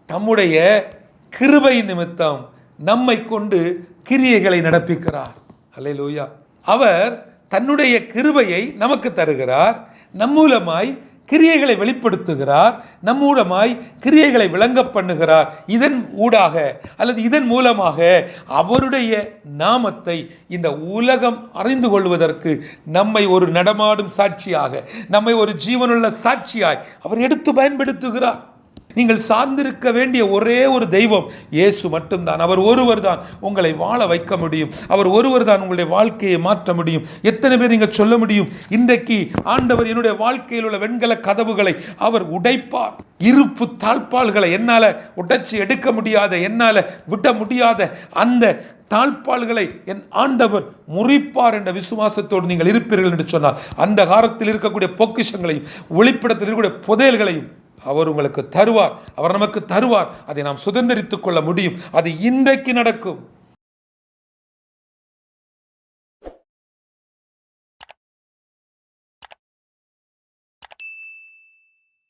தம்முடைய கிருபை நிமித்தம் நம்மை கொண்டு கிரியைகளை நடப்பிக்கிறார். அல்லேலூயா. அவர் தன்னுடைய கிருபையை நமக்கு தருகிறார், நம் மூலமாய் கிரியைகளை வெளிப்படுத்துகிறார், நம் மூலமாய் கிரியைகளை விளங்க பண்ணுகிறார். இதன் ஊடாக அல்லது இதன் மூலமாக அவருடைய நாமத்தை இந்த உலகம் அறிந்து கொள்வதற்கு நம்மை ஒரு நடமாடும் சாட்சியாக, நம்மை ஒரு ஜீவனுள்ள சாட்சியாய் அவர் எடுத்து பயன்படுத்துகிறார். நீங்கள் சார்ந்திருக்க வேண்டிய ஒரே ஒரு தெய்வம் இயேசு மட்டும்தான். அவர் ஒருவர் தான் உங்களை வாழ வைக்க முடியும். அவர் ஒருவர் தான் உங்களுடைய வாழ்க்கையை மாற்ற முடியும். எத்தனை பேர் நீங்கள் சொல்ல முடியும், இன்றைக்கு ஆண்டவர் என்னுடைய வாழ்க்கையில் உள்ள வெண்கல கதவுகளை அவர் உடைப்பார், இருப்பு தாழ்பால்களை என்னால் உடைச்சி எடுக்க முடியாத, என்னால் விட முடியாத அந்த தாழ்பால்களை என் ஆண்டவர் முறிப்பார் என்ற விசுவாசத்தோடு நீங்கள் இருப்பீர்கள் என்று சொன்னார், அந்த காலத்தில் இருக்கக்கூடிய பொக்கிஷங்களையும் ஒளிப்படத்தில் இருக்கக்கூடிய புதையல்களையும் அவர் உங்களுக்கு தருவார், அவர் நமக்கு தருவார். அதை நாம் சுதந்திரித்துக் கொள்ள முடியும். அது இன்றைக்கு நடக்கும்.